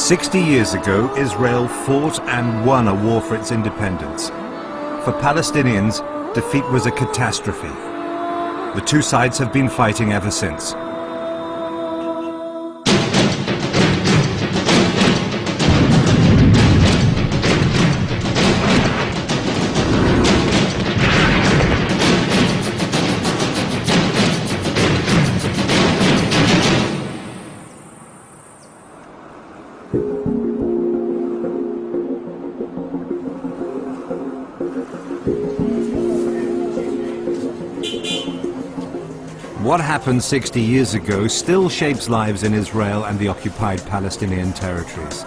60 years ago, Israel fought and won a war for its independence. For Palestinians, defeat was a catastrophe. The two sides have been fighting ever since. What happened 60 years ago still shapes lives in Israel and the occupied Palestinian territories.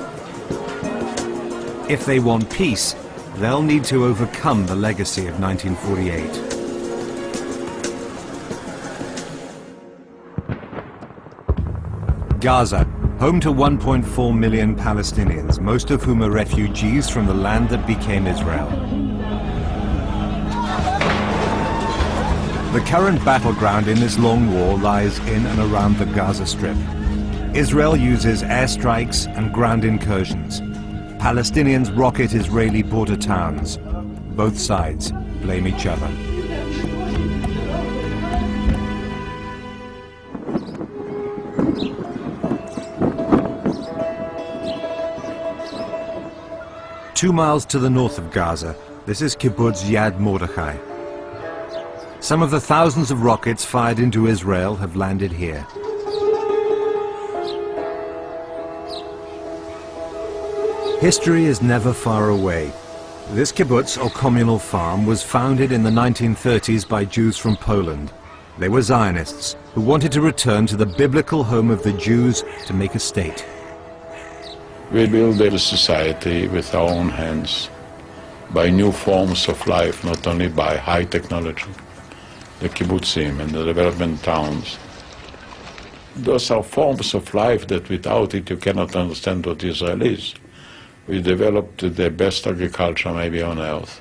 If they want peace, they'll need to overcome the legacy of 1948. Gaza, home to 1.4 million Palestinians, most of whom are refugees from the land that became Israel. The current battleground in this long war lies in and around the Gaza Strip. Israel uses airstrikes and ground incursions. Palestinians rocket Israeli border towns. Both sides blame each other. Two miles to the north of Gaza, this is kibbutz Yad Mordechai. Some of the thousands of rockets fired into Israel have landed here. History is never far away. This kibbutz, or communal farm, was founded in the 1930s by Jews from Poland. They were Zionists who wanted to return to the biblical home of the Jews to make a state. We build a society with our own hands, by new forms of life, not only by high technology. The kibbutzim and the development towns. Those are forms of life that without it you cannot understand what Israel is. We developed the best agriculture maybe on earth.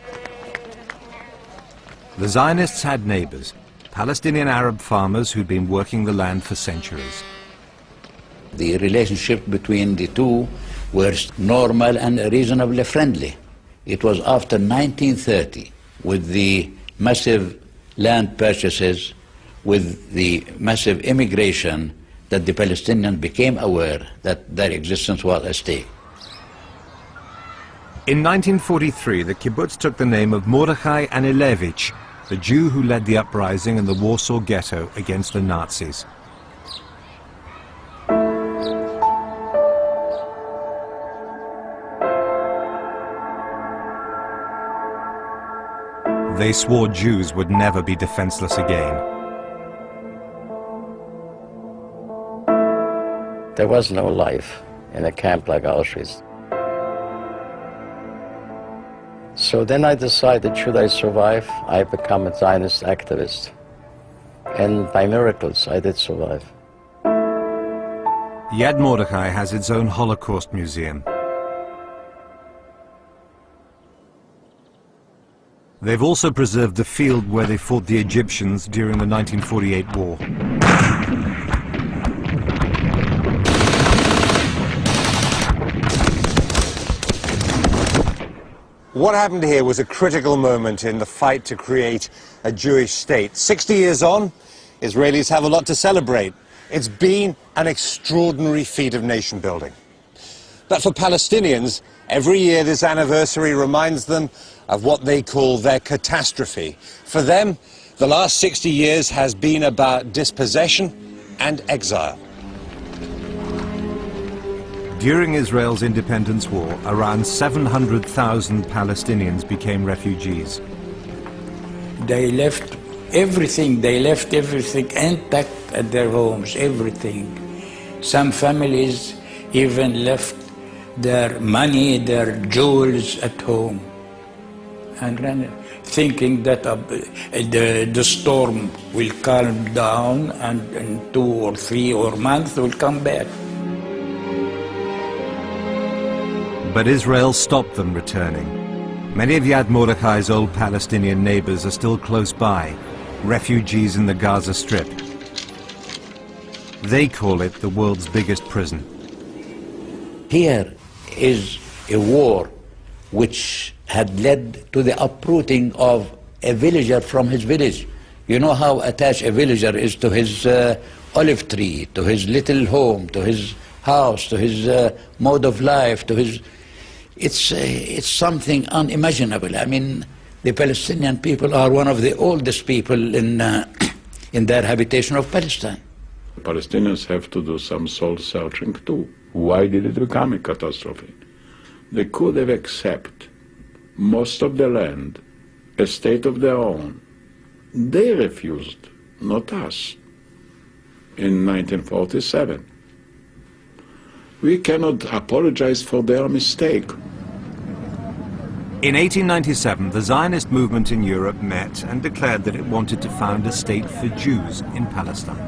The Zionists had neighbors, Palestinian Arab farmers who'd been working the land for centuries. The relationship between the two was normal and reasonably friendly. It was after 1930, with the massive land purchases, with the massive immigration, that the Palestinians became aware that their existence was at stake. In 1943, the kibbutz took the name of Mordechai Anilevich, the Jew who led the uprising in the Warsaw Ghetto against the Nazis. They swore Jews would never be defenseless again. There was no life in a camp like Auschwitz. So then I decided, should I survive, I become a Zionist activist. And by miracles, I did survive. Yad Mordechai has its own Holocaust museum. They've also preserved the field where they fought the Egyptians during the 1948 war. What happened here was a critical moment in the fight to create a Jewish state. 60 years on, Israelis have a lot to celebrate. It's been an extraordinary feat of nation building. But for Palestinians, every year this anniversary reminds them of what they call their catastrophe. For them, the last 60 years has been about dispossession and exile. During Israel's independence war, around 700,000 Palestinians became refugees. They left everything intact at their homes, everything. Some families even left their money, their jewels at home, and ran thinking that the storm will calm down and in 2 or 3 or months will come back. But Israel stopped them returning. Many of Yad Mordechai's old Palestinian neighbors are still close by, refugees in the Gaza Strip. They call it the world's biggest prison. Here is a war which had led to the uprooting of a villager from his village. You know how attached a villager is to his olive tree, to his little home, to his house, to his mode of life, to his... It's something unimaginable. I mean, the Palestinian people are one of the oldest people in their habitation of Palestine. Palestinians have to do some soul searching too. Why did it become a catastrophe? They could have accepted most of the land, a state of their own. They refused, not us, in 1947. We cannot apologize for their mistake. In 1897, the Zionist movement in Europe met and declared that it wanted to found a state for Jews in Palestine.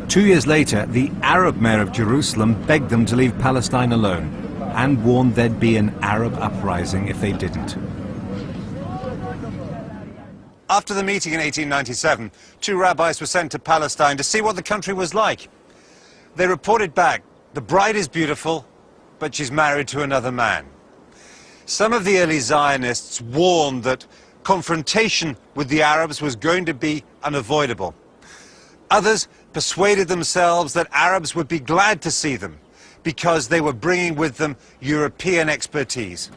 2 years later, the Arab mayor of Jerusalem begged them to leave Palestine alone and warned there'd be an Arab uprising if they didn't. After the meeting in 1897, 2 rabbis were sent to Palestine to see what the country was like. They reported back, the bride is beautiful, but she's married to another man. Some of the early Zionists warned that confrontation with the Arabs was going to be unavoidable. Others persuaded themselves that Arabs would be glad to see them because they were bringing with them European expertise.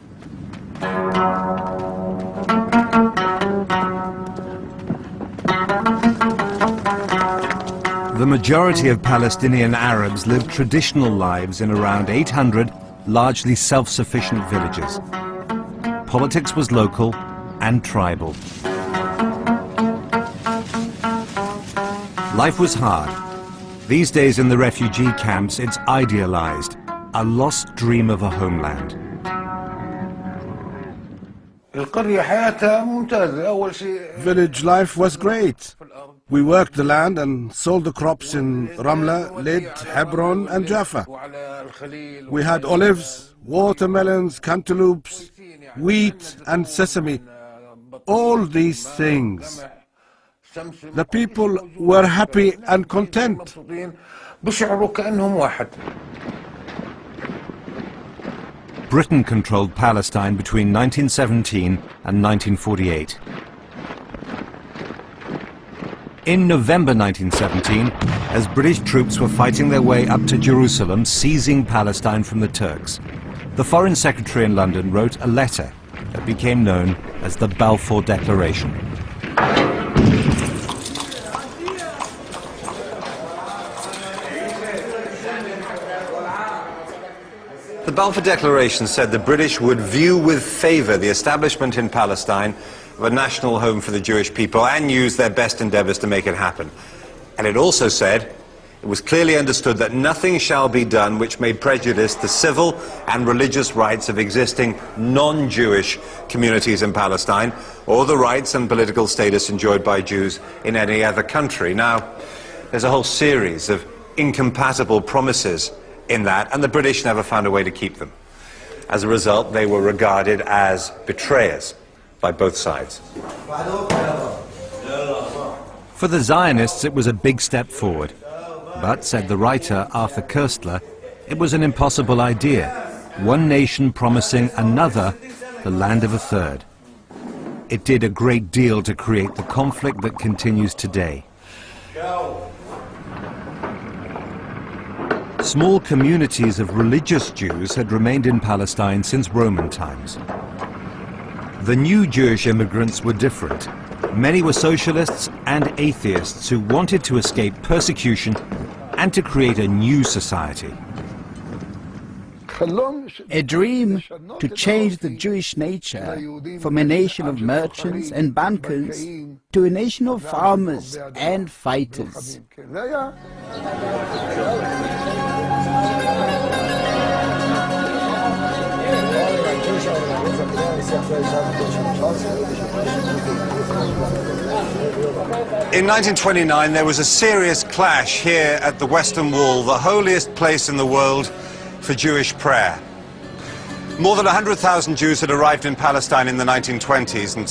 The majority of Palestinian Arabs lived traditional lives in around 800 largely self-sufficient villages. Politics was local and tribal. Life was hard. These days in the refugee camps, it's idealized, a lost dream of a homeland. Village life was great. We worked the land and sold the crops in Ramla, Lid, Hebron and Jaffa. We had olives, watermelons, cantaloupes, wheat and sesame. All these things. The people were happy and content. Britain controlled Palestine between 1917 and 1948. In November 1917, as British troops were fighting their way up to Jerusalem, seizing Palestine from the Turks, the Foreign Secretary in London wrote a letter that became known as the Balfour Declaration. The Balfour Declaration said the British would view with favour the establishment in Palestine of a national home for the Jewish people and use their best endeavours to make it happen. And it also said it was clearly understood that nothing shall be done which may prejudice the civil and religious rights of existing non-Jewish communities in Palestine or the rights and political status enjoyed by Jews in any other country. Now, there's a whole series of incompatible promises in that, and the British never found a way to keep them. As a result, they were regarded as betrayers by both sides. For the Zionists, it was a big step forward. But, said the writer Arthur Koestler, it was an impossible idea. One nation promising another the land of a third. It did a great deal to create the conflict that continues today. Small communities of religious Jews had remained in Palestine since Roman times. The new Jewish immigrants were different. Many were socialists and atheists who wanted to escape persecution and to create a new society. A dream to change the Jewish nature from a nation of merchants and bankers to a nation of farmers and fighters. In 1929, there was a serious clash here at the Western Wall, the holiest place in the world for Jewish prayer. More than 100,000 Jews had arrived in Palestine in the 1920s, and